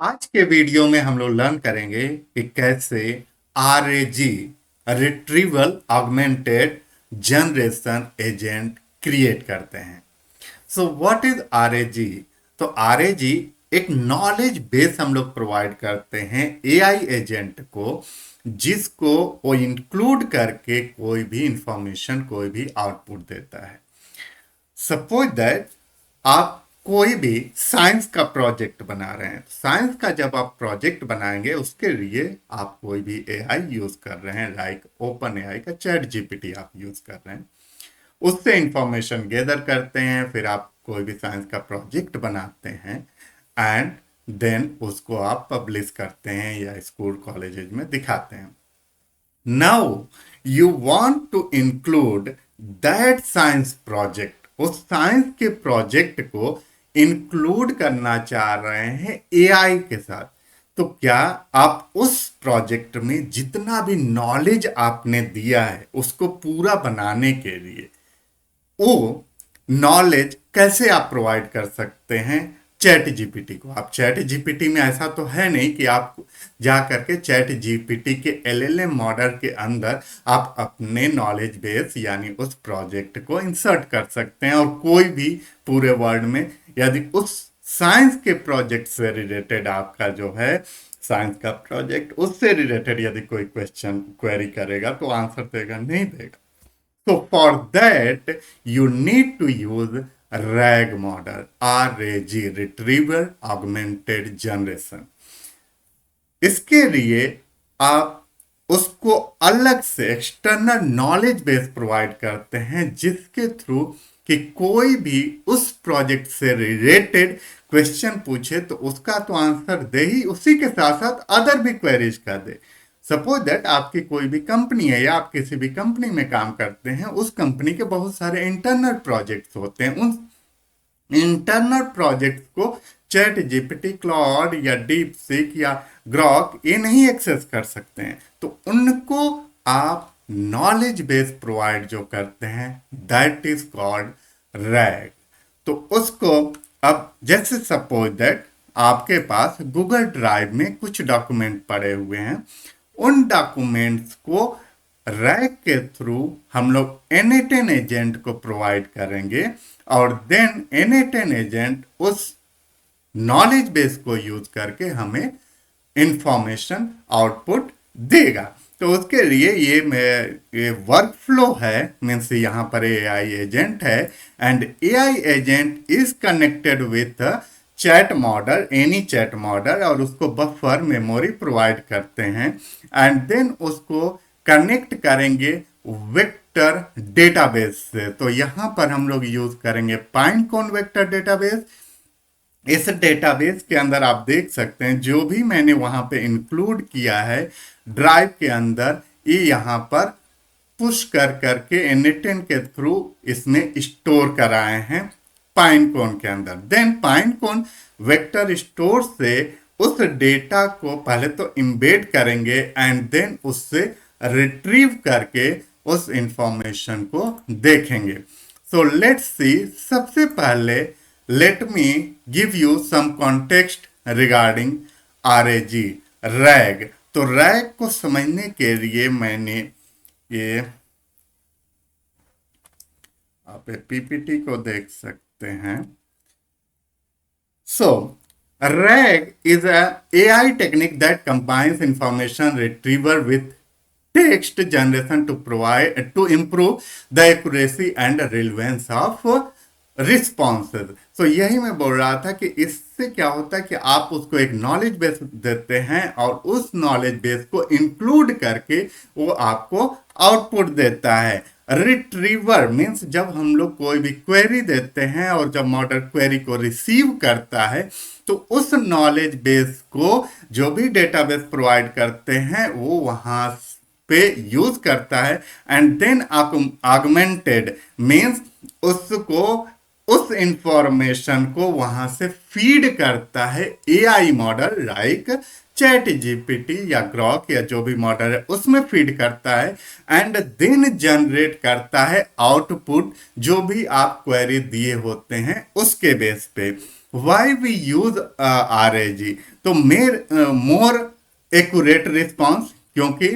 आज के वीडियो में हम लोग लर्न करेंगे कि कैसे RAG retrieval augmented generation agent create करते हैं। So what is RAG? तो RAG एक नॉलेज बेस हम लोग प्रोवाइड करते हैं AI एजेंट को, जिसको वो इंक्लूड करके कोई भी इंफॉर्मेशन कोई भी आउटपुट देता है। सपोज दैट आप कोई भी साइंस का प्रोजेक्ट बना रहे हैं। साइंस का जब आप प्रोजेक्ट बनाएंगे उसके लिए आप कोई भी एआई यूज कर रहे हैं, लाइक ओपन एआई का चैट जीपीटी आप यूज कर रहे हैं। उससे इंफॉर्मेशन गैदर करते हैं, फिर आप कोई भी साइंस का प्रोजेक्ट बनाते हैं एंड देन उसको आप पब्लिश करते हैं या स्कूल कॉलेजेज में दिखाते हैं। Now you want to include that science project, उस साइंस के प्रोजेक्ट को इंक्लूड करना चाह रहे हैं एआई के साथ। तो क्या आप उस प्रोजेक्ट में जितना भी नॉलेज आपने दिया है उसको पूरा बनाने के लिए वो नॉलेज कैसे आप प्रोवाइड कर सकते हैं चैट जीपीटी को? आप चैट जीपीटी में ऐसा तो है नहीं कि आप जा करके चैट जीपीटी के एलएलएम मॉडल के अंदर आप अपने नॉलेज बेस यानी उस प्रोजेक्ट को इंसर्ट कर सकते हैं और कोई भी पूरे वर्ल्ड में यदि उस साइंस के प्रोजेक्ट से रिलेटेड आपका जो है साइंस का प्रोजेक्ट उससे रिलेटेड यदि कोई क्वेश्चन क्वेरी करेगा तो आंसर देगा? नहीं देगा। So for that, you need to use RAG model, RAG, Retrieval Augmented Generation. इसके लिए आप उसको अलग से एक्सटर्नल नॉलेज बेस प्रोवाइड करते हैं, जिसके थ्रू कि कोई भी उस प्रोजेक्ट से रिलेटेड क्वेश्चन पूछे तो उसका तो आंसर दे ही, उसी के साथ साथ अदर भी क्वेरीज का दे। सपोज दैट आपकी कोई भी कंपनी है या आप किसी भी कंपनी में काम करते हैं, उस कंपनी के बहुत सारे इंटरनल प्रोजेक्ट्स होते हैं। उन इंटरनल प्रोजेक्ट को चैट जीपीटी, क्लॉड या डीप सीक या ग्रॉक ये नहीं एक्सेस कर सकते हैं। तो उनको आप नॉलेज बेस प्रोवाइड जो करते हैं दैट इज कॉल्ड रैग। तो उसको अब जैसे सपोज दैट आपके पास गूगल ड्राइव में कुछ डॉक्यूमेंट पड़े हुए हैं, उन डॉक्यूमेंट्स को रैग के थ्रू हम लोग N8N एजेंट को प्रोवाइड करेंगे और देन N8N एजेंट उस नॉलेज बेस को यूज करके हमें इंफॉर्मेशन आउटपुट देगा। तो उसके लिए ये वर्क फ्लो है, मीन्स यहाँ पर एआई एजेंट है and AI agent is connected with chat model, any chat model, और उसको बफर मेमोरी प्रोवाइड करते हैं एंड देन उसको कनेक्ट करेंगे वेक्टर डेटाबेस से। तो यहां पर हम लोग यूज करेंगे पाइनकोन वेक्टर डेटाबेस। इस डेटाबेस के अंदर आप देख सकते हैं जो भी मैंने वहां पे इंक्लूड किया है ड्राइव के अंदर, ये यहां पर पुश कर करके N8N के थ्रू इसमें स्टोर कराए हैं पाइनकोन के अंदर। देन पाइनकोन वेक्टर स्टोर से उस डेटा को पहले तो इम्बेड करेंगे एंड देन उससे रिट्रीव करके उस इंफॉर्मेशन को देखेंगे। सो लेट्स सी, सबसे पहले let me give you some context regarding RAG, RAG. तो रैग को समझने के लिए मैंने ये आप पीपीटी को देख सकते हैं। So, RAG is a AI technique that combines information retrieval with text generation to improve the accuracy and relevance of responses. So यही मैं बोल रहा था कि इससे क्या होता है कि आप उसको एक नॉलेज बेस देते हैं और उस नॉलेज बेस को इंक्लूड करके वो आपको आउटपुट देता है। रिट्रीवर मीन्स जब हम लोग कोई भी क्वेरी देते हैं और जब मॉडल क्वेरी को रिसीव करता है तो उस नॉलेज बेस को जो भी डेटाबेस प्रोवाइड करते हैं वो वहां पे यूज करता है एंड देन ऑगमेंटेड मीन्स उसको उस इंफॉर्मेशन को वहां से फीड करता है AI model like chat GPT या ग्रॉक या जो भी मॉडल है उसमें फीड करता है एंड देन जनरेट करता है आउटपुट जो भी आप क्वेरी दिए होते हैं उसके बेस पे। Why we use RAG? तो मोर एक्यूरेट रिस्पॉन्स, क्योंकि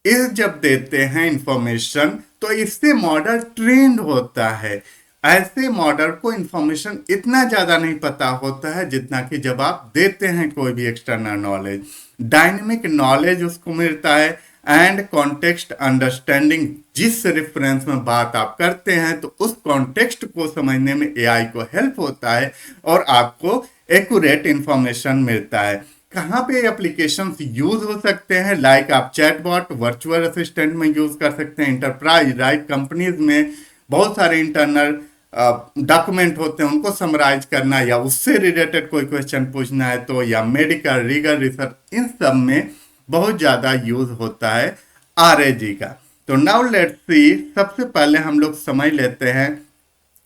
इस जब देते हैं इंफॉर्मेशन तो इससे मॉडल ट्रेंड होता है। ऐसे मॉडल को इंफॉर्मेशन इतना ज्यादा नहीं पता होता है जितना कि जब आप देते हैं कोई भी एक्सटर्नल नॉलेज। डायनेमिक नॉलेज उसको मिलता है एंड कॉन्टेक्स्ट अंडरस्टैंडिंग। जिस रेफरेंस में बात आप करते हैं तो उस कॉन्टेक्स्ट को समझने में एआई को हेल्प होता है और आपको एक्यूरेट इंफॉर्मेशन मिलता है। कहाँ पे एप्लीकेशंस यूज हो सकते हैं? लाइक आप चैटबॉट, वर्चुअल असिस्टेंट में यूज कर सकते हैं। इंटरप्राइज राइट कंपनीज में बहुत सारे इंटरनल डॉक्यूमेंट होते हैं, उनको समराइज करना या उससे रिलेटेड कोई क्वेश्चन पूछना है तो, या मेडिकल लीगल रिसर्च, इन सब में बहुत ज़्यादा यूज होता है RAG का। तो नाउ लेट्स सी, सबसे पहले हम लोग समझ लेते हैं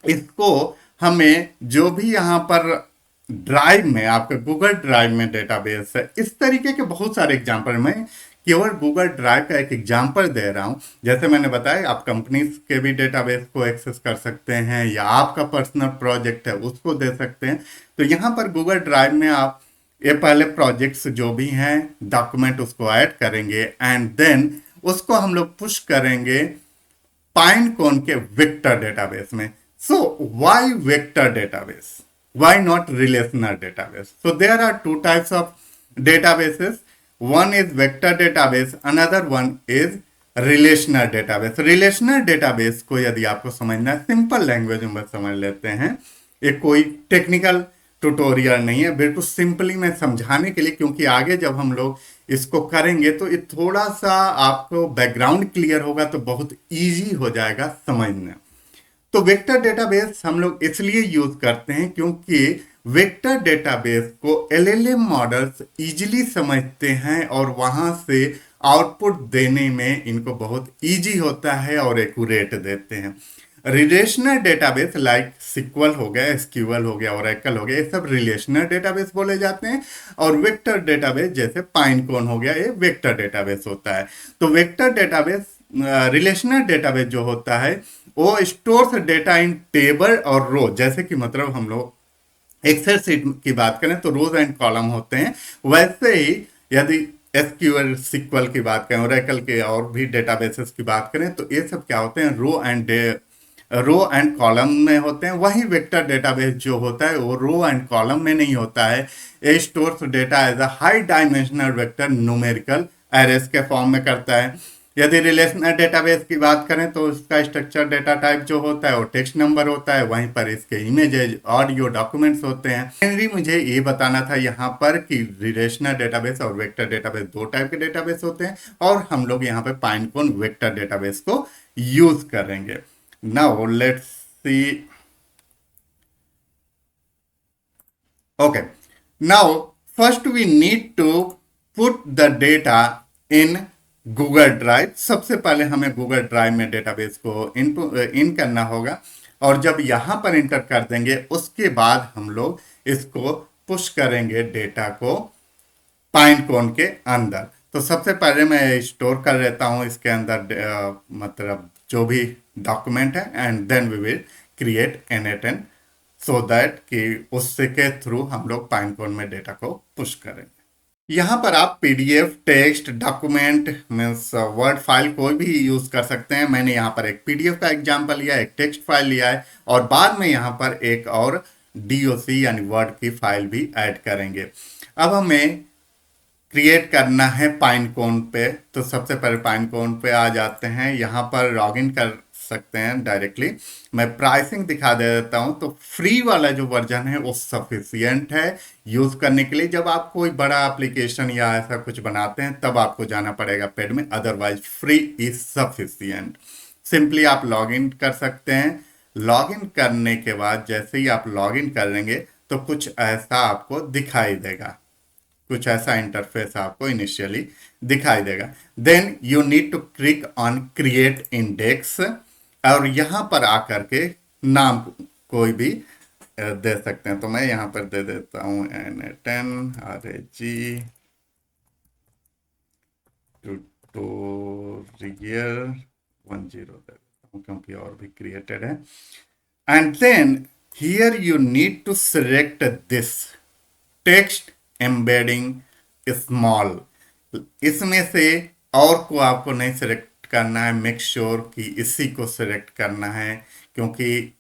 इसको। हमें जो भी यहाँ पर ड्राइव में, आपके गूगल ड्राइव में डेटाबेस है, इस तरीके के बहुत सारे एग्जांपल, मैं केवल गूगल ड्राइव का एक एग्जांपल दे रहा हूं। जैसे मैंने बताया, आप कंपनीज के भी डेटाबेस को एक्सेस कर सकते हैं या आपका पर्सनल प्रोजेक्ट है उसको दे सकते हैं। तो यहाँ पर गूगल ड्राइव में आप ये पहले प्रोजेक्ट्स जो भी हैं, डॉक्यूमेंट, उसको ऐड करेंगे एंड देन उसको हम लोग पुश करेंगे पाइनकोन के वेक्टर डेटाबेस में। So why vector database? Why not relational database? So there are two types of databases. One is vector database, another one is relational database. Relational database को यदि आपको समझना है, सिंपल लैंग्वेज में समझ लेते हैं। ये कोई टेक्निकल ट्यूटोरियल नहीं है, बिल्कुल सिंपली मैं समझाने के लिए, क्योंकि आगे जब हम लोग इसको करेंगे तो ये थोड़ा सा आपको बैकग्राउंड क्लियर होगा तो बहुत इजी हो जाएगा समझना। तो वेक्टर डेटाबेस हम लोग इसलिए यूज करते हैं क्योंकि वेक्टर डेटाबेस को LLM मॉडल्स इजीली समझते हैं और वहां से आउटपुट देने में इनको बहुत इजी होता है और एक्यूरेट देते हैं। रिलेशनल डेटाबेस लाइक सिक्वल हो गया, एसक्यूएल हो गया, ओरेकल हो गया, ये सब रिलेशनल डेटाबेस बोले जाते हैं। और वेक्टर डेटाबेस जैसे पाइनकोन हो गया, ये वेक्टर डेटाबेस होता है। तो वेक्टर डेटाबेस, रिलेशनल डेटाबेस जो होता है वो स्टोर्स डेटा इन टेबल और रो। जैसे कि मतलब हम लोग एक्सेल सीट की बात करें तो रोज एंड कॉलम होते हैं, वैसे ही यदि एसक्यूएल सिक्वल की बात करें, ओरेकल के और भी डेटाबेसेस की बात करें तो ये सब क्या होते हैं, रो एंड कॉलम में होते हैं। वही वेक्टर डेटाबेस जो होता है वो रो एंड कॉलम में नहीं होता है। A stores data as a high dimensional vector numerical arrays के फॉर्म में करता है। यदि रिलेशनल डेटाबेस की बात करें तो उसका स्ट्रक्चर डेटा टाइप जो होता है वो टेक्स्ट नंबर होता है, वहीं पर इसके इमेजेज, ऑडियो, डॉक्यूमेंट्स होते हैं। मेनली मुझे ये बताना था यहाँ पर कि रिलेशनल डेटाबेस और वेक्टर डेटाबेस दो टाइप के डेटाबेस होते हैं और हम लोग यहाँ पे पाइनकोन वेक्टर डेटाबेस को यूज करेंगे। Now let's see, okay, now first we need to put the data in Google drive. सबसे पहले हमें गूगल ड्राइव में डेटाबेस को इन करना होगा और जब यहां पर इंटर कर देंगे उसके बाद हम लोग इसको पुश करेंगे डेटा को पाइनकोन के अंदर। तो सबसे पहले मैं स्टोर कर लेता हूं इसके अंदर मतलब जो भी डॉक्यूमेंट है and then we will create NA10 so that कि उससे के थ्रू हम लोग पाइनकोन में डेटा को पुश करेंगे। यहाँ पर आप PDF, text, document means word file कोई भी यूज कर सकते हैं। मैंने यहाँ पर एक PDF का एग्जांपल लिया, एक टेक्स्ट फाइल लिया है और बाद में यहाँ पर एक और DOC यानी वर्ड की फाइल भी ऐड करेंगे। अब हमें क्रिएट करना है पाइनकोन पे, तो सबसे पहले पाइनकोन पे आ जाते हैं। यहाँ पर लॉगिन कर सकते हैं डायरेक्टली। मैं प्राइसिंग दिखा दे देता हूँ। तो फ्री वाला जो वर्जन है वो सफिशियंट है यूज करने के लिए। जब आप कोई बड़ा एप्लीकेशन या ऐसा कुछ बनाते हैं तब आपको जाना पड़ेगा पेड में, otherwise free is sufficient. Simply आप लॉगिन कर सकते हैं। लॉगिन करने के बाद जैसे ही आप लॉगिन करेंगे तो कुछ ऐसा आपको दिखाई देगा, कुछ ऐसा इंटरफेस आपको इनिशियली दिखाई देगा। Then you need to click on create index और यहां पर आकर के नाम कोई भी दे सकते हैं। तो मैं यहां पर दे देता हूं NA10 RAG ट्यूटोरियल 10 दे देता हूं क्योंकि और भी क्रिएटेड है। And then Here you need to select this text embedding small. इसमें से और को आपको नहीं सेलेक्ट करना है, मेक श्योर कि इसी को सेलेक्ट करना है, क्योंकि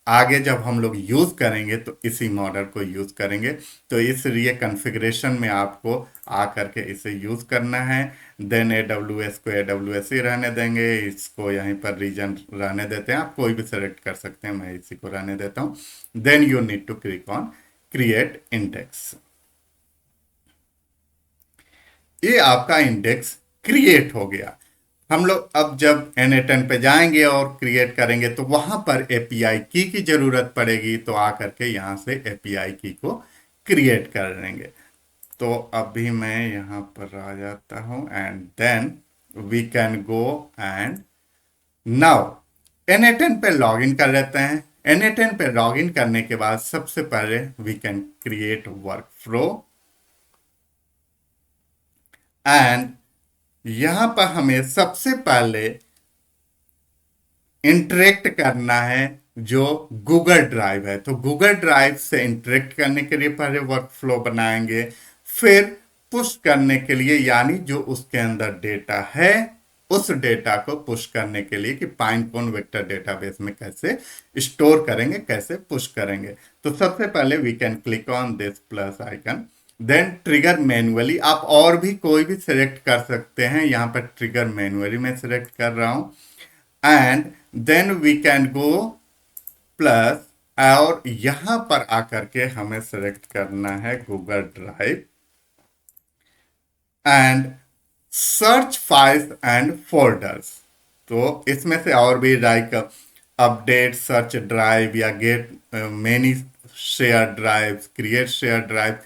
आगे जब हम लोग यूज करेंगे तो इसी मॉडल को यूज करेंगे, तो इसलिए कॉन्फ़िगरेशन में आपको आ करके इसे यूज करना है। देन AWS को AWS ही रहने देंगे, इसको यहीं पर रीजन रहने देते हैं, आप कोई भी सेलेक्ट कर सकते हैं, मैं इसी को रहने देता हूँ। Then you need to click on create index. ये आपका इंडेक्स क्रिएट हो गया। हम लोग अब जब NA10 पे जाएंगे और क्रिएट करेंगे तो वहां पर API की जरूरत पड़ेगी, तो आकर के यहां से API की को क्रिएट कर लेंगे। तो अभी मैं यहां पर आ जाता हूं and then we can go and now NA10 पे लॉग इन कर लेते हैं। NA10 पे लॉग इन करने के बाद सबसे पहले we can create workflow and यहां पर हमें सबसे पहले इंटरेक्ट करना है जो गूगल ड्राइव है। तो गूगल ड्राइव से इंटरेक्ट करने के लिए पहले वर्क फ्लो बनाएंगे, फिर पुश करने के लिए यानी जो उसके अंदर डेटा है उस डेटा को पुश करने के लिए कि पाइनकोन वेक्टर डेटाबेस में कैसे स्टोर करेंगे, कैसे पुश करेंगे। तो सबसे पहले we can click on this plus icon, then trigger manually. आप और भी कोई भी सिलेक्ट कर सकते हैं, यहां पर ट्रिगर मैनुअली मैं सिलेक्ट कर रहा हूं and then we can go plus, और यहां पर आकर के हमें सेलेक्ट करना है Google drive and search files and folders. तो इसमें से और भी लाइक अपडेट सर्च ड्राइव या get many share drive, create share drive,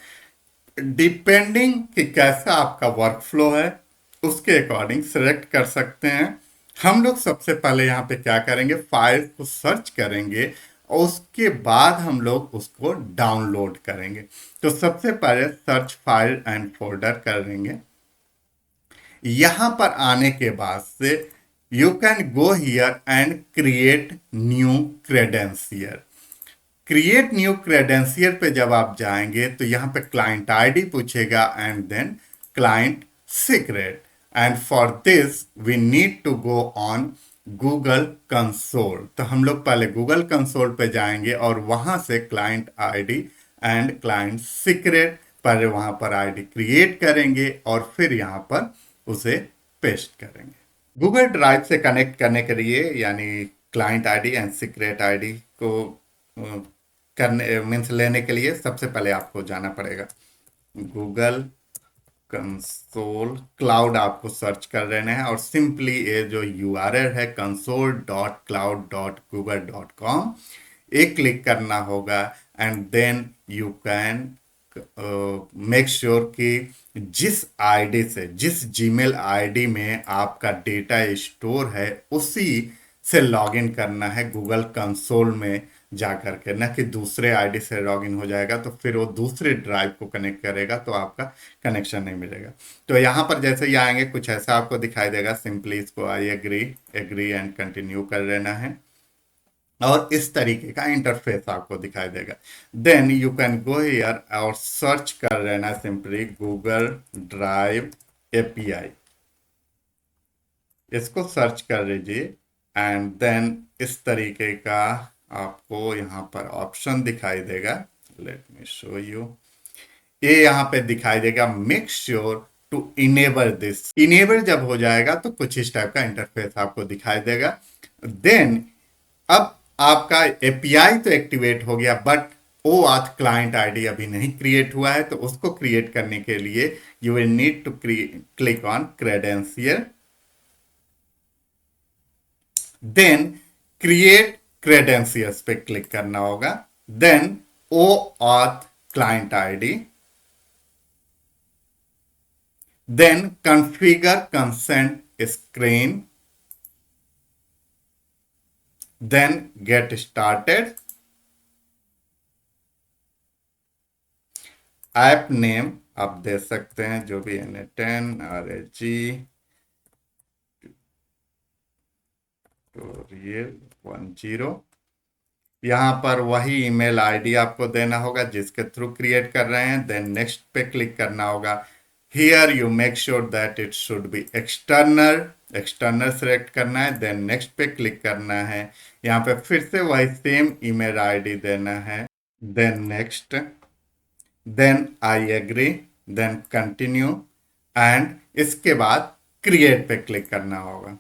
depending कि कैसा आपका वर्क फ्लो है उसके अकॉर्डिंग सेलेक्ट कर सकते हैं। हम लोग सबसे पहले यहाँ पे क्या करेंगे, फाइल को सर्च करेंगे और उसके बाद हम लोग उसको डाउनलोड करेंगे। तो सबसे पहले सर्च फाइल एंड फोल्डर करेंगे। यहां पर आने के बाद से you can go here and create new credential. Create new credential पे जब आप जाएंगे तो यहाँ पे क्लाइंट आईडी पूछेगा and then client secret, and for this we need to go on Google console. तो हम लोग पहले गूगल कंसोल पे जाएंगे और वहां से client ID and client secret, पहले वहां पर आईडी क्रिएट करेंगे और फिर यहाँ पर उसे पेस्ट करेंगे। गूगल ड्राइव से कनेक्ट करने के लिए यानी client ID and secret ID को करने मीन्स लेने के लिए सबसे पहले आपको जाना पड़ेगा गूगल कंसोल क्लाउड, आपको सर्च कर लेना है और सिंपली ये जो URL है console.cloud.google.com, एक क्लिक करना होगा and then you can make sure कि जिस आईडी से, जिस जीमेल आईडी में आपका डेटा स्टोर है उसी से लॉगिन करना है गूगल कंसोल में जा करके, ना कि दूसरे आईडी से लॉगिन हो जाएगा तो फिर वो दूसरे ड्राइव को कनेक्ट करेगा तो आपका कनेक्शन नहीं मिलेगा। तो यहाँ पर जैसे ही आएंगे कुछ ऐसा आपको दिखाई देगा, सिंपली इसको I agree agree and continue कर लेना है और इस तरीके का इंटरफेस आपको दिखाई देगा। Then you can go here और सर्च कर लेना सिंपली गूगल ड्राइव API, इसको सर्च कर लीजिए एंड देन इस तरीके का आपको यहाँ पर ऑप्शन दिखाई देगा। लेट मी शो यू, ये यहाँ पे दिखाई देगा make sure to enable this. Enable जब हो जाएगा तो कुछ इस टाइप का इंटरफेस आपको दिखाई देगा। देन अब आपका API तो एक्टिवेट हो गया बट OAuth क्लाइंट आईडी अभी नहीं क्रिएट हुआ है, तो उसको क्रिएट करने के लिए you will need to click on credential, then create credentials पे क्लिक करना होगा, then OAuth client ID, then configure consent screen, then get started, app name आप दे सकते हैं जो भी NA10 RAG tutorial 10, यहाँ पर वही ईमेल आईडी आपको देना होगा जिसके थ्रू क्रिएट कर रहे हैं। देन नेक्स्ट पे क्लिक करना होगा। Here you make sure that it should be external, external select करना है। देन नेक्स्ट पे क्लिक करना है। यहाँ पे फिर से वही सेम ईमेल आईडी देना है। Then next, then I agree, then continue and इसके बाद क्रिएट पे क्लिक करना होगा।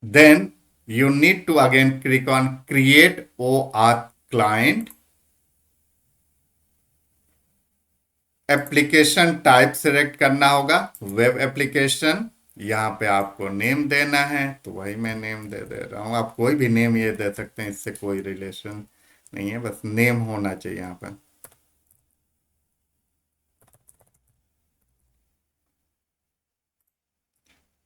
Then you need to again click on create OAuth client. Application type select करना होगा, वेब एप्लीकेशन। यहाँ पे आपको नेम देना है, तो वही मैं नेम दे दे रहा हूँ। आप कोई भी नेम ये दे सकते हैं, इससे कोई रिलेशन नहीं है, बस नेम होना चाहिए यहाँ पर।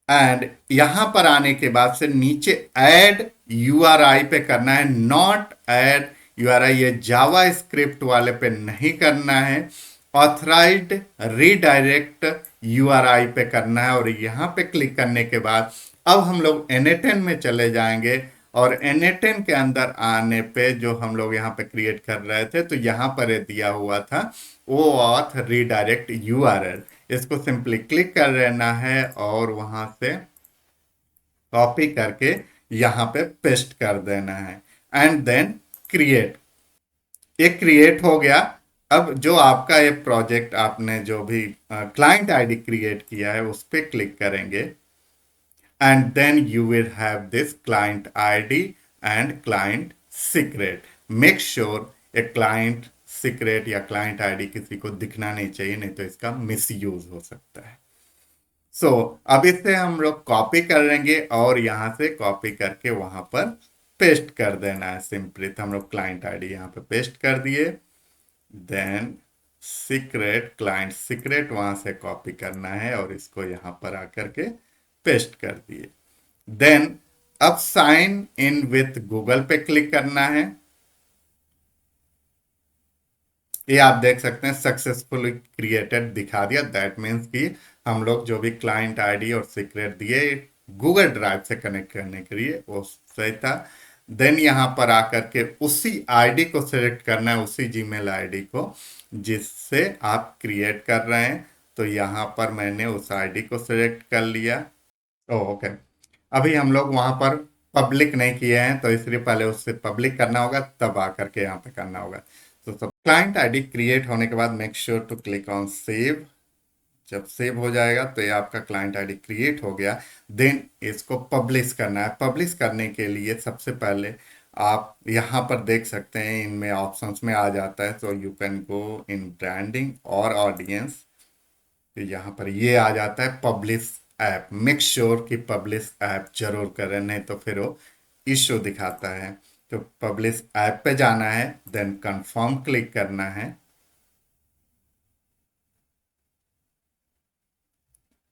एंड यहां पर आने के बाद से नीचे ऐड यूआरआई पे करना है, नॉट ऐड यूआरआई, ये जावा स्क्रिप्ट वाले पे नहीं करना है। ऑथराइज्ड रीडायरेक्ट यूआरआई पे करना है। और यहां पे क्लिक करने के बाद अब हम लोग N8N में चले जाएंगे। और N8N के अंदर आने पे जो हम लोग यहाँ पे क्रिएट कर रहे थे, तो यहाँ पर ये दिया हुआ था OAuth रीडायरेक्ट यूआरएल। इसको सिंपली क्लिक कर लेना है और वहां से कॉपी करके यहाँ पे पेस्ट कर देना है एंड देन क्रिएट। ये क्रिएट हो गया। अब जो आपका ये प्रोजेक्ट आपने जो भी क्लाइंट आईडी क्रिएट किया है उस पर क्लिक करेंगे and then you will have this client ID and client secret. Make sure a client secret या क्लाइंट आईडी किसी को दिखना नहीं चाहिए, नहीं तो इसका मिसयूज हो सकता है। सो अब इसे हम लोग कॉपी करेंगे और यहां से कॉपी करके वहां पर पेस्ट कर देना है सिंपली। तो हम लोग क्लाइंट आईडी यहाँ पे पेस्ट कर दिए। देन सीक्रेट, क्लाइंट सीक्रेट वहां से कॉपी करना है और इसको यहां पर आकर के पेस्ट कर दिए। देन अब साइन इन विथ गूगल पे क्लिक करना है। ये आप देख सकते हैं सक्सेसफुली क्रिएटेड दिखा दिया। दैट मीन्स कि हम लोग जो भी क्लाइंट आईडी और सीक्रेट दिए गूगल ड्राइव से कनेक्ट करने के लिए वो सही था। देन यहाँ पर आकर के उसी आईडी को सिलेक्ट करना है, उसी जीमेल आईडी को जिससे आप क्रिएट कर रहे हैं। तो यहाँ पर मैंने उस आईडी को सिलेक्ट कर लिया। ओके, अभी हम लोग वहां पर पब्लिक नहीं किए हैं, तो इसलिए पहले उससे पब्लिक करना होगा, तब आकर के यहाँ पे करना होगा। तो सब क्लाइंट आईडी क्रिएट होने के बाद make sure to click on save. जब सेव हो जाएगा तो ये आपका क्लाइंट आईडी क्रिएट हो गया। देन इसको पब्लिश करना है। पब्लिश करने के लिए सबसे पहले आप यहाँ पर देख सकते हैं, इनमें ऑप्शंस में आ जाता है। तो you can go in branding और ऑडियंस, तो यहाँ पर ये आ जाता है पब्लिश ऐप। मेक श्योर कि पब्लिश ऐप जरूर करें, नहीं तो फिर वो इशू दिखाता है। तो पब्लिश ऐप पे जाना है, देन कंफर्म क्लिक करना है।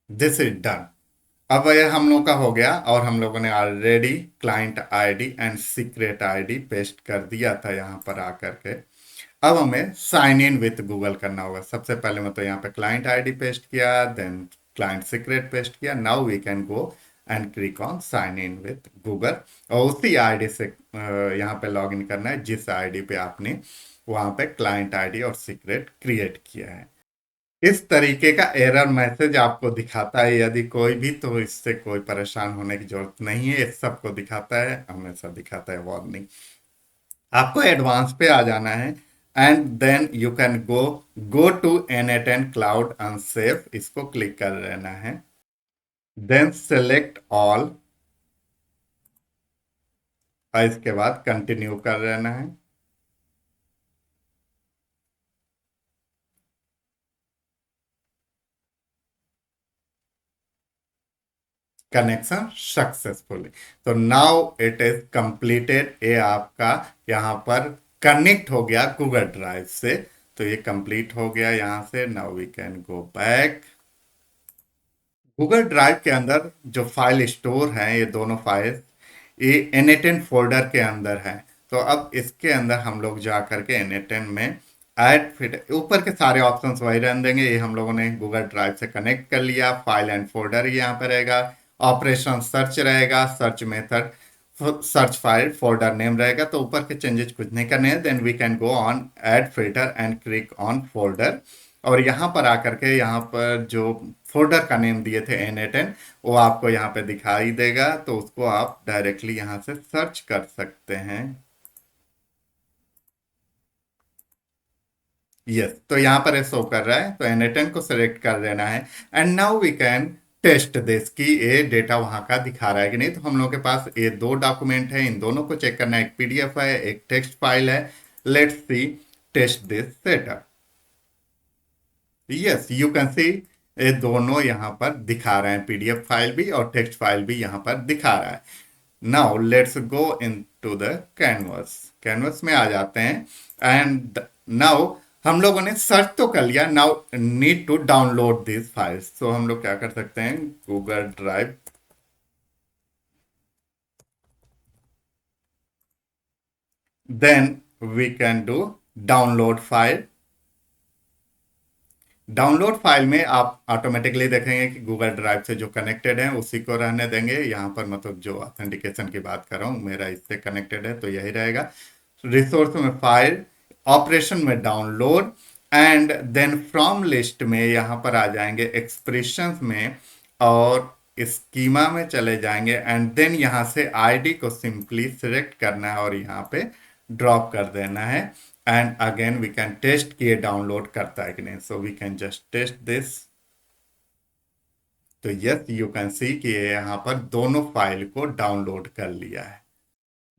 This is done. अब ये हम लोग का हो गया और हम लोगों ने already client ID and secret ID paste कर दिया था यहाँ पर आकर के। अब हमें साइन इन विथ गूगल करना होगा। सबसे पहले मैं तो यहाँ पे क्लाइंट आईडी पेस्ट किया, देन क्लाइंट सीक्रेट पेस्ट किया। Now we can go and click on sign in with Google और उसी आईडी से यहाँ पे लॉग इन करना है जिस आईडी पे आपने वहाँ पे क्लाइंट आईडी और सीक्रेट क्रिएट किया है। इस तरीके का एरर मैसेज आपको दिखाता है यदि कोई भी, तो इससे कोई परेशान होने की जरूरत नहीं है। इस सबको दिखाता है, हमेशा दिखाता है वार्निंग। आपको एडवांस पे आ जाना है and then you can go to N8N cloud unsafe, इसको क्लिक कर लेना है। देन सेलेक्ट ऑल और इसके बाद कंटिन्यू कर लेना है। Connection successfully. तो नाउ इट इज कंप्लीटेड। ये आपका यहाँ पर कनेक्ट हो गया गूगल ड्राइव से। तो ये कंप्लीट हो गया यहाँ से। Now we can go back. Google drive के अंदर जो फाइल स्टोर है, ये दोनों फाइल ये N8N फोल्डर के अंदर है। तो अब इसके अंदर हम लोग जा करके N8N में ऐड फिट ऊपर के सारे ऑप्शंस वही रहने देंगे। ये हम लोगों ने गूगल ड्राइव से कनेक्ट कर लिया। फाइल एंड फोल्डर यहाँ पे रहेगा। ऑपरेशन सर्च रहेगा, search method, search file, folder name रहेगा। तो ऊपर के चेंजेस कुछ नहीं करने हैं। Then we can go on add filter and click on folder. और यहाँ पर आकर के यहाँ पर जो फोल्डर का नेम दिए थे N8N, वो आपको यहाँ पे दिखाई देगा। तो उसको आप डायरेक्टली यहाँ से सर्च कर सकते हैं। यस, तो यहाँ पर शो कर रहा है, तो N8N को सेलेक्ट कर देना है। And now we can test this कि ये डेटा वहां का दिखा रहा है कि नहीं। तो हम लोग के पास ये दो डॉक्यूमेंट है, इन दोनों को चेक करना है। एक पीडीएफ है, एक टेक्स्ट फाइल है। Let's see test this setup. Yes, you can see ये दोनों यहाँ पर दिखा रहे हैं, पीडीएफ फाइल भी और टेक्स्ट फाइल भी यहाँ पर दिखा रहा है। Now let's go into the canvas. Canvas में आ जाते हैं। एंड नाउ हम लोगों ने सर्च तो कर लिया। Now need to download this files. तो हम लोग क्या कर सकते हैं, Google drive, then we can do download file. Download file में आप ऑटोमेटिकली देखेंगे कि गूगल ड्राइव से जो कनेक्टेड है उसी को रहने देंगे। यहाँ पर मतलब जो ऑथेंटिकेशन की बात कर रहा हूँ, मेरा इससे कनेक्टेड है तो यही रहेगा। रिसोर्स में फाइल, ऑपरेशन में download, and then from list में यहाँ पर आ जाएंगे एक्सप्रेशंस में, और स्कीमा में चले जाएंगे। एंड देन यहाँ से आईडी को सिंपली सिलेक्ट करना है और यहाँ पे ड्रॉप कर देना है। And again we can test कि ये डाउनलोड करता है कि नहीं। So we can just test this. तो यस, यू कैन सी कि ये यहाँ पर दोनों फाइल को डाउनलोड कर लिया है।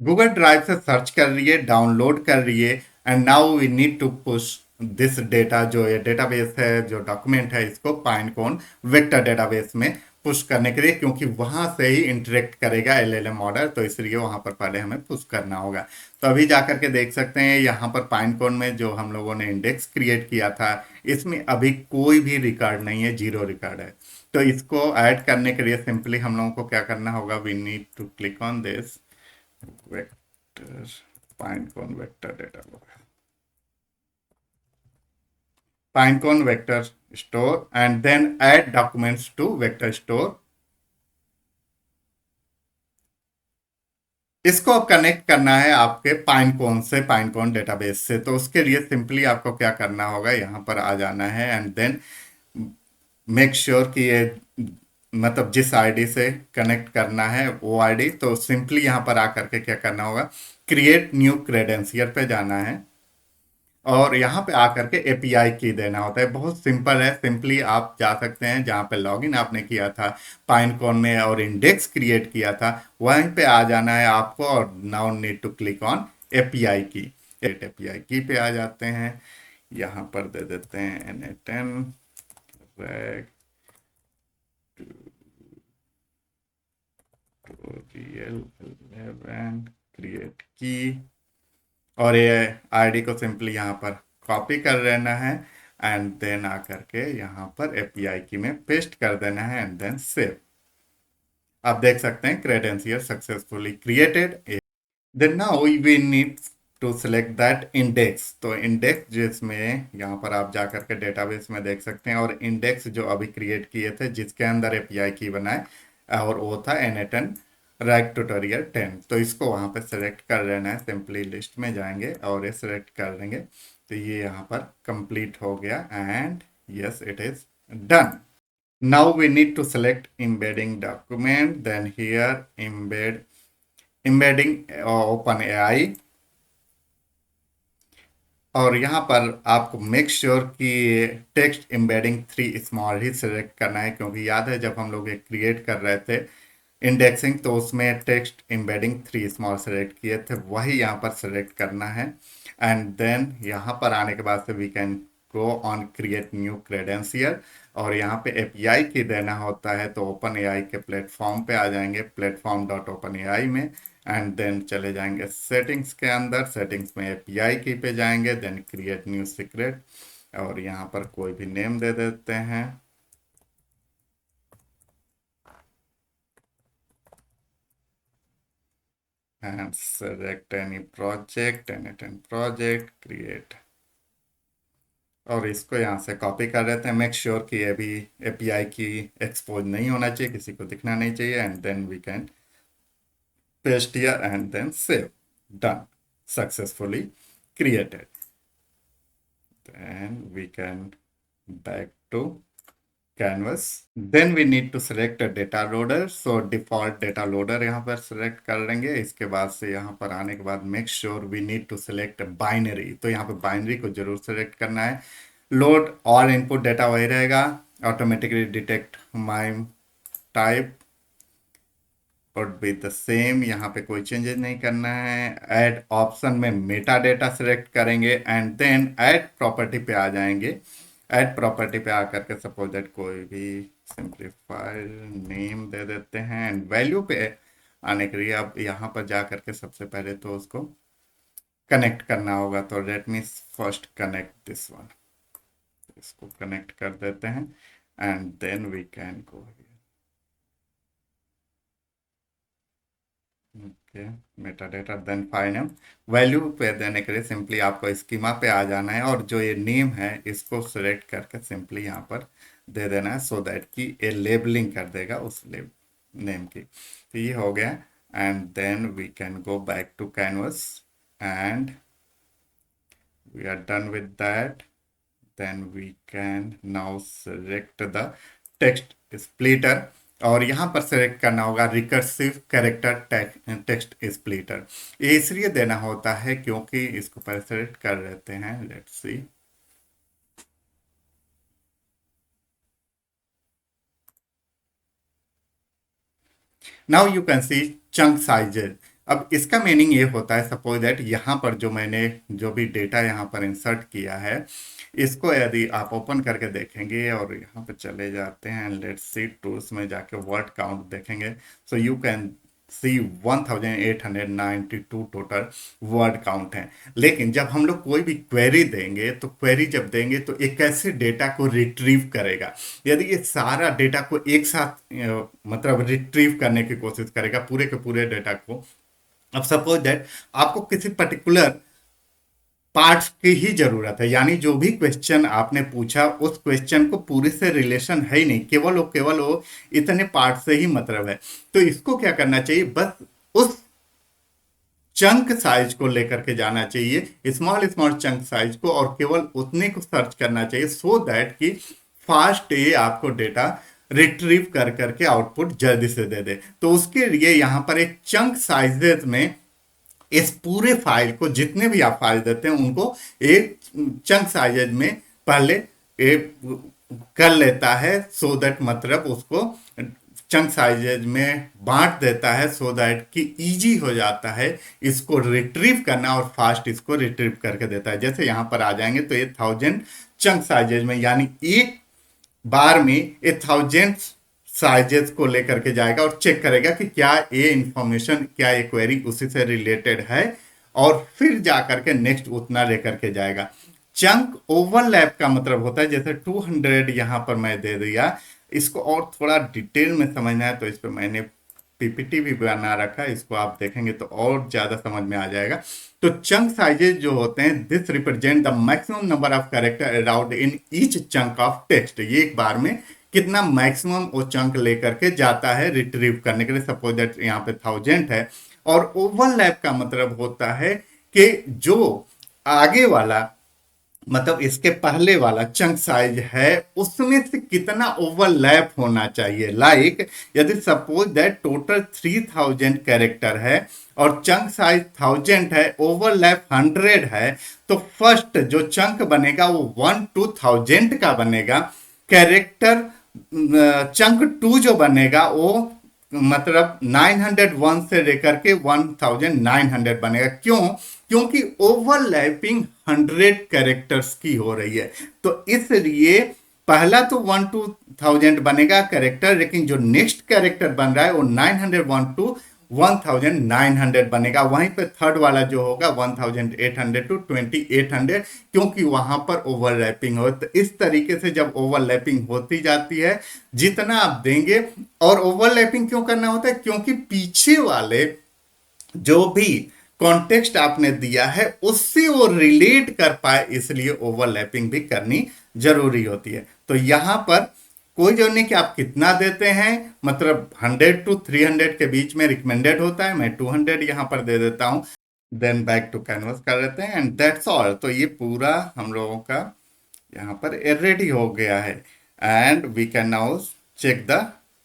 गूगल ड्राइव से सर्च कर रही है, डाउनलोड कर रही है। And now we need to push this data, जो ये डेटाबेस है, जो डॉक्यूमेंट है, इसको पाइनकोन वेक्टर डेटाबेस में पुश करने के लिए, क्योंकि वहां से ही इंटरेक्ट करेगा एलएलएम मॉडल। तो इसलिए वहां पर पहले हमें पुश करना होगा। तो अभी जाकर के देख सकते हैं यहाँ पर पाइनकोन में जो हम लोगों ने इंडेक्स क्रिएट किया था, इसमें अभी कोई भी रिकॉर्ड नहीं है, जीरो रिकॉर्ड है। तो इसको ऐड करने के लिए सिंपली हम लोगों को क्या करना होगा, we need to click on this vector pinecone vector data pinecone vector store, and then add documents to vector store। इसको अब कनेक्ट करना है आपके पाइनकोन से, पाइनकोन डेटाबेस से। तो उसके लिए सिंपली आपको क्या करना होगा, यहाँ पर आ जाना है। एंड देन मेक श्योर कि ये मतलब जिस आईडी से कनेक्ट करना है वो आईडी, तो सिंपली यहाँ पर आकर के क्या करना होगा, क्रिएट न्यू क्रेडेंशियल पे जाना है। और यहाँ पे आकर के एपीआई की देना होता है। बहुत सिंपल है। सिंपली आप जा सकते हैं जहाँ पे लॉगिन आपने किया था पाइनकॉन में और इंडेक्स क्रिएट किया था, वहीं पे आ जाना है आपको। और now need to click on API key. API key पे आ जाते हैं। यहाँ पर दे देते हैं N8N reg tutorial 11 क्रिएट की। और ये आईडी को सिंपली यहाँ पर कॉपी कर लेना है। एंड देन आकर के यहाँ पर एपीआई की में पेस्ट कर देना है। And then save. आप देख सकते हैं credential successfully created. Then now we need to select that index. तो इंडेक्स जिसमें यहाँ पर आप जाकर के डेटाबेस में देख सकते हैं, और इंडेक्स जो अभी क्रिएट किए थे जिसके अंदर एपीआई की बनाए, और वो था N8N रैक ट्यूटोरियल 10। तो इसको वहाँ पे सेलेक्ट कर लेना है। सिंपली लिस्ट में जाएंगे और ये सेलेक्ट कर देंगे। तो ये यहाँ पर कंप्लीट हो गया। And yes, it is done. Now we need to select embedding document, then here embedding open AI। और यहाँ पर आपको मेक श्योर कि टेक्स्ट एम्बेडिंग 3 स्मॉल ही सिलेक्ट करना है, क्योंकि याद है जब हम लोग ये क्रिएट कर रहे थे इंडेक्सिंग, तो उसमें टेक्स्ट एम्बेडिंग 3 स्मॉल सेलेक्ट किए थे, वही यहाँ पर सेलेक्ट करना है। एंड देन यहाँ पर आने के बाद से we can go on create new credential. और यहाँ पे एपीआई की देना होता है, तो ओपन एआई के प्लेटफॉर्म पे आ जाएंगे, प्लेटफॉर्म डॉट ओपन एआई में। एंड देन चले जाएंगे सेटिंग्स के अंदर, सेटिंग्स में एपीआई की पे जाएंगे, देन क्रिएट न्यू सीक्रेट, और यहाँ पर कोई भी नेम दे देते हैं। And select any project, N8N project, create और इसको यहाँ से कॉपी कर लेते हैं। मेक श्योर कि अभी एपीआई की एक्सपोज नहीं होना चाहिए, किसी को दिखना नहीं चाहिए, and then we can paste here and then save. Done, successfully created। Then we can back to canvas। Then we need to select a data loader। So default data loader यहाँ पर select कर लेंगे। इसके बाद से यहाँ पर आने के बाद make sure we need to select a binary। तो यहाँ पर binary को जरूर select करना है। load all input data वही रहेगा। automatically detect MIME type would be the same। यहाँ पे कोई चेंजेस नहीं करना है। ऐड ऑप्शन में मेटा डेटा सेलेक्ट करेंगे एंड देन ऐड प्रॉपर्टी पे आ जाएंगे। ऐड प्रॉपर्टी पे आकर के सपोज दैट कोई भी सिंप्लीफाइड नेम दे देते हैं एंड वैल्यू पे आने के लिए अब यहाँ पर जा करके सबसे पहले तो उसको कनेक्ट करना होगा। तो let me first connect this one. इसको कनेक्ट कर देते हैं and then we can go. Okay, metadata then file name. Value पे देने के लिए सिंपली आपको स्कीमा पे आ जाना है और जो ये नेम है इसको सिलेक्ट करके सिंपली यहाँ पर दे देना है सो दैट कि ये लेबलिंग कर देगा उस नेम की। तो ये हो गया and then we can go back to canvas and we are done with that. Then we can now select the text splitter और यहाँ पर सेलेक्ट करना होगा रिकर्सिव कैरेक्टर टेक्स्ट स्प्लिटर। ये इसलिए देना होता है क्योंकि इसको पहले सेलेक्ट कर लेते हैं। Let's see, now you can C chunk sizes. अब इसका मीनिंग ये होता है सपोज दैट यहाँ पर जो मैंने जो भी डेटा यहाँ पर इंसर्ट किया है इसको यदि आप ओपन करके देखेंगे और यहाँ पे चले जाते हैं लेट्स सी टूल्स में जाके वर्ड काउंट देखेंगे। So you can C 1892 total word count है। लेकिन जब हम लोग कोई भी क्वेरी देंगे तो क्वेरी जब देंगे तो एक ऐसे डेटा को रिट्रीव करेगा। यदि ये सारा डेटा को एक साथ मतलब रिट्रीव करने की कोशिश करेगा पूरे के पूरे डेटा को। अब सपोज दैट आपको किसी पर्टिकुलर पार्ट्स की ही जरूरत है, यानी जो भी क्वेश्चन आपने पूछा उस क्वेश्चन को पूरे से रिलेशन है ही नहीं, केवल वो इतने पार्ट से ही मतलब है। तो इसको क्या करना चाहिए, बस उस चंक साइज को लेकर के जाना चाहिए, स्मॉल स्मॉल चंक साइज को, और केवल उतने को सर्च करना चाहिए सो दैट कि फास्ट ये आपको डेटा रिट्रीव कर करके आउटपुट जल्दी से दे दे। तो उसके लिए यहाँ पर एक चंक साइजेस में इस पूरे फाइल को जितने भी आप फाइल देते हैं उनको एक चंक साइज में पहले एक कर लेता है सो दैट मतलब उसको चंक साइजेज में बांट देता है सो दैट कि इजी हो जाता है इसको रिट्रीव करना और फास्ट इसको रिट्रीव करके देता है। जैसे यहाँ पर आ जाएंगे तो ये 1000 चंक साइजेज में यानी एक बार में ये 1000 साइजेस को लेकर के जाएगा और चेक करेगा कि क्या ये इंफॉर्मेशन क्या ये क्वेरी उसी से रिलेटेड है और फिर जा करके नेक्स्ट उतना लेकर के जाएगा। चंक ओवरलैप का मतलब होता है जैसे 200 यहाँ पर मैं दे दिया, इसको और थोड़ा डिटेल में समझना है तो इस पर मैंने पीपीटी भी बना रखा है, इसको आप देखेंगे तो और ज्यादा समझ में आ जाएगा। तो चंक साइजेस जो होते हैं this represent the maximum number of character allowed in each chunk of text. ये एक बार में कितना मैक्सिमम वो चंक लेकर के जाता है रिट्रीव करने के लिए। सपोज दैट यहाँ पे 1000 है और ओवरलैप का मतलब होता है कि जो आगे वाला मतलब इसके पहले वाला चंक साइज है उसमें से कितना ओवरलैप होना चाहिए। लाइक यदि सपोज दैट टोटल 3000 कैरेक्टर है और चंक साइज 1000 है, ओवरलैप 100 है, तो फर्स्ट जो चंक बनेगा वो 1 to 1000 का बनेगा। कैरेक्टर चंक 2 जो बनेगा वो मतलब 901 से लेकर के 1900 बनेगा। क्यों? क्योंकि ओवरलैपिंग 100 कैरेक्टर्स की हो रही है, तो इसलिए पहला तो 1 to 1000 बनेगा कैरेक्टर, लेकिन जो नेक्स्ट कैरेक्टर बन रहा है वो 901 to 1900 बनेगा। वहीं पे थर्ड वाला जो होगा 1800 to 2800, क्योंकि वहां पर ओवरलैपिंग हो। तो इस तरीके से जब ओवरलैपिंग होती जाती है जितना आप देंगे, और ओवरलैपिंग क्यों करना होता है, क्योंकि पीछे वाले जो भी कॉन्टेक्स्ट आपने दिया है उससे वो रिलेट कर पाए, इसलिए ओवरलैपिंग भी करनी जरूरी होती है। तो यहां पर कोई जो नहीं कि आप कितना देते हैं, मतलब 100 to 300 के बीच में रिकमेंडेड होता है, मैं 200 यहां पर दे देता हूं। देन बैक टू कैनवस कर देते हैं एंड दैट्स ऑल। तो ये पूरा हम लोगों का यहाँ पर रेडी हो गया है and we can now check the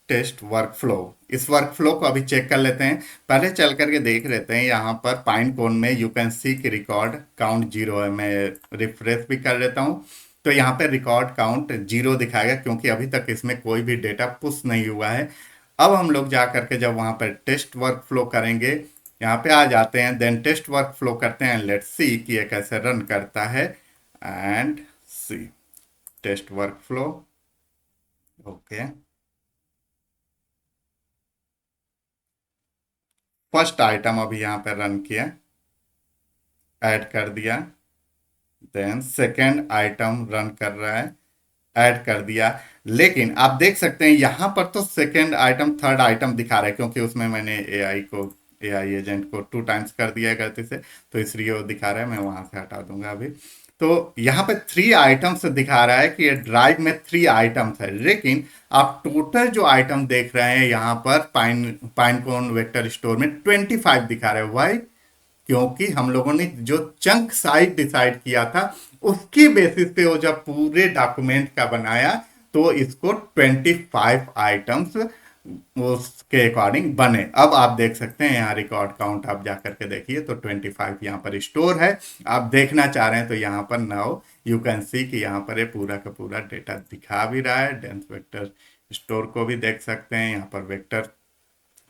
test workflow. इस वर्क फ्लो को अभी चेक कर लेते हैं। पहले चल करके देख लेते हैं। यहाँ पर पाइन कोन में यू कैन सी की रिकॉर्ड काउंट 0 है। मैं रिफ्रेश भी कर लेता हूँ तो यहाँ पे रिकॉर्ड काउंट 0 दिखाएगा क्योंकि अभी तक इसमें कोई भी डेटा पुश नहीं हुआ है। अब हम लोग जा करके जब वहाँ पर टेस्ट वर्क फ्लो करेंगे, यहाँ पे आ जाते हैं, देन टेस्ट वर्क फ्लो करते हैं, लेट्स सी कि ये कैसे रन करता है and see test workflow. Okay, first item अभी यहाँ पे रन किया, ऐड कर दिया। देन सेकेंड आइटम रन कर रहा है, ऐड कर दिया। लेकिन आप देख सकते हैं यहाँ पर तो सेकेंड आइटम थर्ड आइटम दिखा रहा है क्योंकि उसमें मैंने एआई एजेंट को 2 टाइम्स कर दिया है गलती से, तो इसलिए वो दिखा रहा है। मैं वहां से हटा दूंगा अभी। तो यहाँ पे 3 आइटम्स दिखा रहा है कि ये ड्राइव में 3 आइटम्स है, लेकिन आप टोटल जो आइटम देख रहे हैं यहाँ पर पाइनकोन वेक्टर स्टोर में 25 दिखा रहा है। वाई? क्योंकि हम लोगों ने जो चंक साइज डिसाइड किया था उसकी बेसिस पे वो जब पूरे डॉक्यूमेंट का बनाया तो इसको 25 आइटम्स उसके अकॉर्डिंग बने। अब आप देख सकते हैं यहाँ रिकॉर्ड काउंट आप जा करके देखिए तो 25 यहाँ पर स्टोर है। आप देखना चाह रहे हैं तो यहाँ पर नाउ यू कैन सी कि यहाँ पर ये पूरा का पूरा डेटा दिखा भी रहा है। डेंस वेक्टर स्टोर को भी देख सकते हैं, यहाँ पर वेक्टर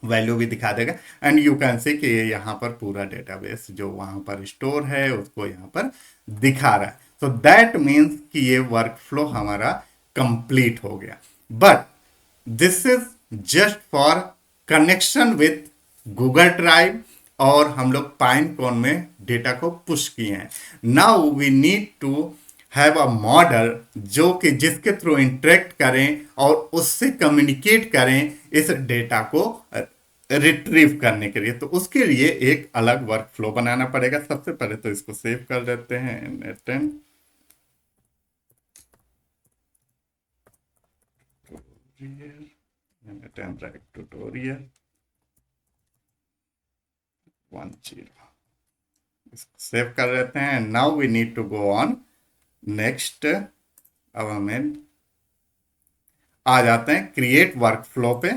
वैल्यू भी दिखा देगा एंड यू कैन सी कि ये यहाँ पर पूरा डेटाबेस जो वहाँ पर स्टोर है उसको यहाँ पर दिखा रहा है। सो दैट मीन्स कि ये वर्क फ्लो हमारा कंप्लीट हो गया। But this is just for connection with Google drive और हम लोग पाइन कोन में डेटा को पुश किए हैं। Now we need to have a model जो कि जिसके थ्रू इंटरेक्ट करें और उससे कम्युनिकेट करें इस डेटा को रिट्रीव करने के लिए। तो उसके लिए एक अलग वर्क फ्लो बनाना पड़ेगा। सबसे पहले तो इसको सेव कर देते हैं नेटन ट्यूटोरियल 10 इसको सेव कर लेते हैं। Now we need to go on next. अब हमें आ जाते हैं क्रिएट वर्क फ्लो पे।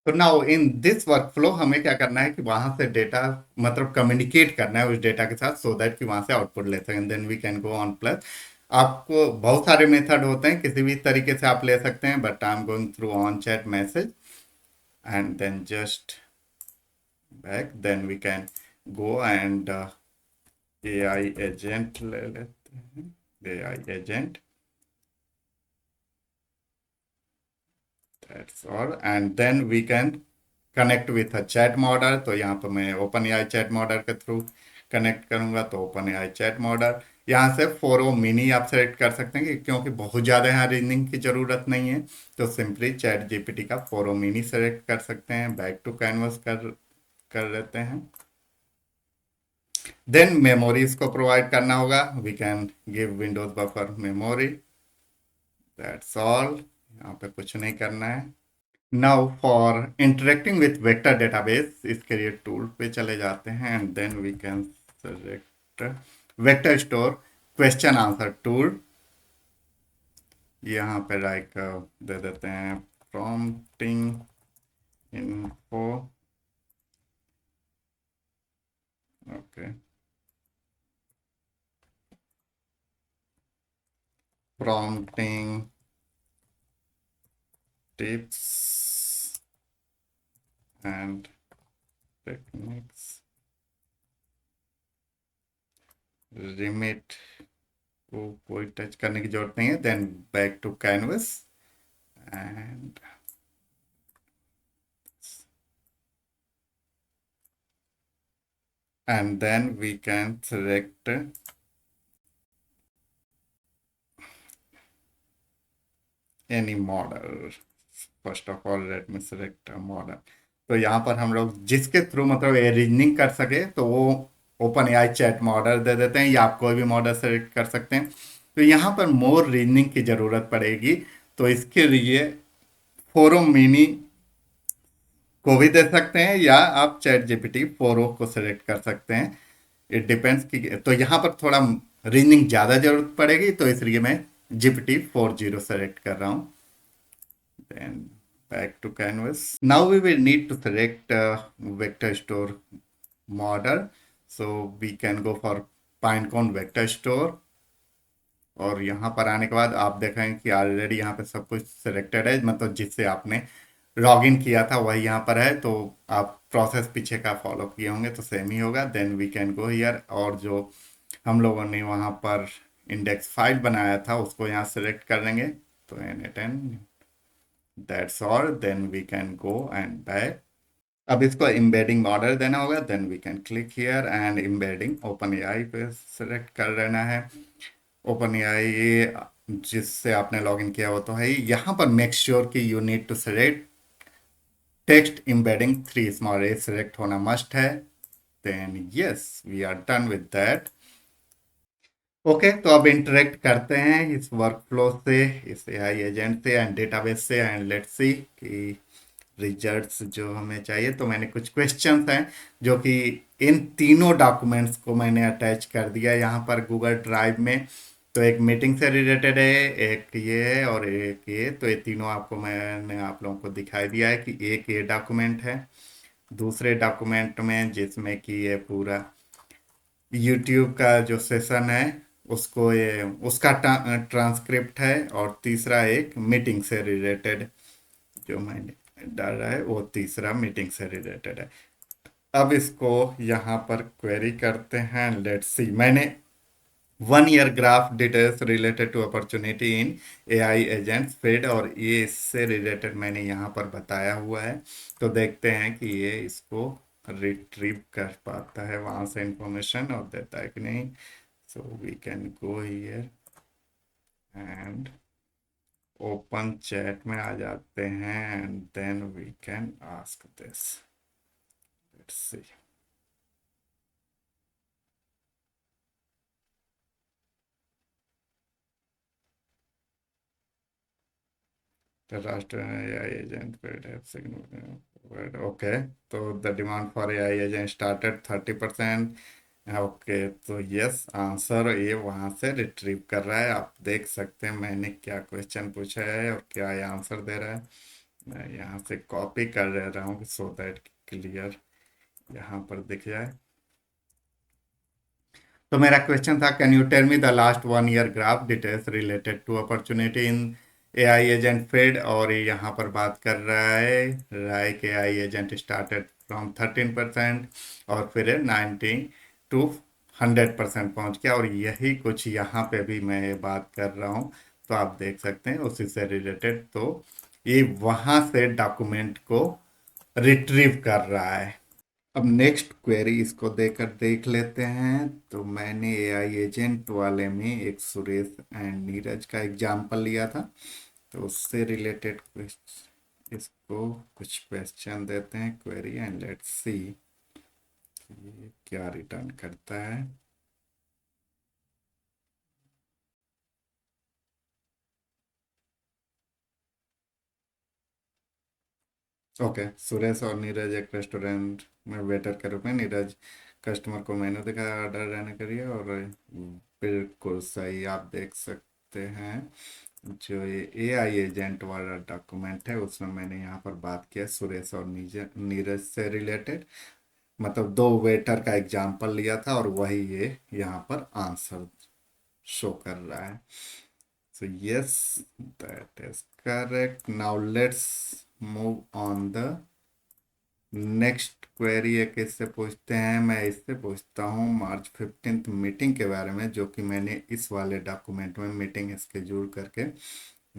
तो now in this work flow हमें क्या करना है कि वहां से डेटा मतलब कम्युनिकेट करना है उस डेटा के साथ सो दैट कि वहां से आउटपुट ले सकें। Then we can go on plus. आपको बहुत सारे मेथड होते हैं, किसी भी तरीके से आप ले सकते हैं, but I am going through on chat message and then just back. Then we can go and AI agent ले लेते हैं, AI agent, that's all. And then we can connect with a chat model. तो यहाँ पर मैं OpenAI chat model के through connect करूंगा। तो ओपन एआई चैट मॉडल यहाँ से 4o मिनी आप सेलेक्ट कर सकते हैं क्योंकि बहुत ज़्यादा यहाँ रीजनिंग की ज़रूरत नहीं है। तो सिंपली चैट जीपीटी का 4o मिनी सेलेक्ट कर सकते हैं। बैक टू कैनवस कर लेते हैं। देन मेमोरी इसको प्रोवाइड करना होगा। We can give Windows buffer memory, that's all. यहाँ पे कुछ नहीं करना है। Now for interacting with vector database इसके लिए टूल पे चले जाते हैं and then we can select vector store question answer tool. यहाँ पे लाइक दे देते हैं prompting info. Okay, prompting tips and techniques रिमिट को कोई टच करने की जरूरत नहीं है। Then back to canvas and then we can select any model. First of all, let me select a model. तो यहाँ पर हम लोग जिसके थ्रू मतलब ये रीजनिंग कर सके तो वो ओपन एआई चैट में ऑर्डर दे देते हैं, या आप कोई भी मॉडल सेलेक्ट कर सकते हैं। तो यहाँ पर मोर रीजनिंग की ज़रूरत पड़ेगी, तो इसके लिए फोरम मिनी को भी दे सकते हैं, या आप चैट जीपीटी 4o को सेलेक्ट कर सकते हैं। इट डिपेंड्स कि तो यहाँ पर थोड़ा रीजनिंग ज़्यादा जरूरत पड़ेगी, तो इसलिए मैं GPT 4 सेलेक्ट कर रहा हूँ। Then back to canvas. Now we will need to select vector store model, so we can go for Pinecone vector store. और यहाँ पर आने के बाद आप देखेंगे कि ऑलरेडी यहाँ पे सब कुछ सिलेक्टेड है, मतलब जिससे आपने लॉगिन किया था वही यहाँ पर है। तो आप प्रोसेस पीछे का फॉलो किए होंगे तो सेम ही होगा। Then we can go here, और जो हम लोगों ने वहाँ पर इंडेक्स फाइल बनाया था उसको यहाँ सेलेक्ट कर लेंगे। तो N10, that's all. Then we can go and back. अब इसको एम्बेडिंग मॉडल देना होगा। Then we can click here and embedding open AI पे सेलेक्ट कर लेना है। ओपन एआई जिससे आपने लॉगिन किया हो तो है ही। यहाँ पर मेक श्योर कि you need to select text embedding 3 small a, select होना मस्ट है। Then yes, we are done with that. Okay, तो अब इंटरेक्ट करते हैं इस वर्कफ्लो से, इस एआई एजेंट से एंड डेटाबेस से, एंड लेट्स सी कि रिजल्ट्स जो हमें चाहिए। तो मैंने कुछ क्वेश्चंस हैं जो कि इन तीनों डॉक्यूमेंट्स को मैंने अटैच कर दिया यहाँ पर गूगल ड्राइव में। तो एक मीटिंग से रिलेटेड है, एक ये है, और एक ये। तो ये तीनों आपको मैंने आप लोगों को दिखाई दिया है कि एक ये डॉक्यूमेंट है, दूसरे डॉक्यूमेंट में जिसमें कि ये पूरा यूट्यूब का जो सेशन है उसको, ये उसका ट्रांसक्रिप्ट है, और तीसरा एक मीटिंग से रिलेटेड जो मैंने डाला है वो तीसरा मीटिंग से रिलेटेड है। अब इसको यहाँ पर क्वेरी करते हैं। लेट्स सी, मैंने 1 year graph details related to opportunity in AI agents feed, और ये इससे रिलेटेड मैंने यहाँ पर बताया हुआ है। तो देखते हैं कि ये इसको रिट्रीव कर पाता है वहाँ से इंफॉर्मेशन, और देता है कि नहीं। So we can go here and open chat में आ जाते हैं, and then we can ask this. Let's see. The Rashtra AI agent paid have significant. Okay, so the demand for AI agent started 30%। Okay, तो yes, answer ये वहाँ से retrieve कर रहा है। आप देख सकते हैं मैंने क्या क्वेश्चन पूछा है और क्या ये आंसर दे रहा है। मैं यहाँ से कॉपी कर ले रहा हूँ सो दैट क्लियर यहाँ पर दिख जाए। तो मेरा क्वेश्चन था, can you tell me the last 1 year graph details related to opportunity in AI agent field. और ये यहाँ पर बात कर रहा है like AI agent started from 13%, और फिर 90 to 100% पहुँच गया। और यही कुछ यहाँ पे भी मैं बात कर रहा हूँ, तो आप देख सकते हैं उसी से रिलेटेड। तो ये वहाँ से डॉक्यूमेंट को रिट्रीव कर रहा है। अब नेक्स्ट क्वेरी इसको देकर देख लेते हैं। तो मैंने एआई एजेंट वाले में एक सुरेश एंड नीरज का एग्जाम्पल लिया था, तो उससे रिलेटेड इसको कुछ क्वेश्चन देते हैं क्वेरी, एंड लेट्स सी ये क्या रिटर्न करता है। ओके, सुरेश और नीरज एक रेस्टोरेंट में वेटर के रूप में, नीरज कस्टमर को मेनू दिखाया, ऑर्डर रहने करिए। और बिल्कुल सही, आप देख सकते हैं जो ये एआई एजेंट वाला डॉक्यूमेंट है उसमें मैंने यहाँ पर बात किया सुरेश और नीरज से रिलेटेड, मतलब दो वेटर का एग्जाम्पल लिया था, और वही ये यहाँ पर आंसर शो कर रहा है। So yes, that is correct. Now let's move on the next query. एक इससे पूछते हैं, मैं इससे पूछता हूँ March 15 मीटिंग के बारे में, जो कि मैंने इस वाले डॉक्यूमेंट में मीटिंग स्केड्यूल करके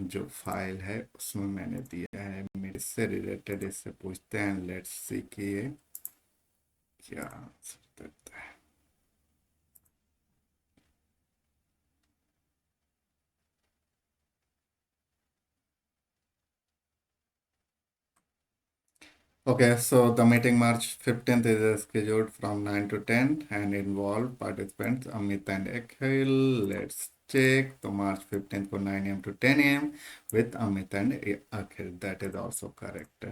जो फाइल है उसमें मैंने दिया है। इससे रिलेटेड इससे पूछते हैं। लेट्स सी कि ये क्या आंसर देता है। Okay, so the meeting March 15th is scheduled from 9 to 10 and involve participants Amit and Akhil. Let's check. So March 15th for 9 a.m. to 10 a.m. with Amit and Akhil. That is also correct.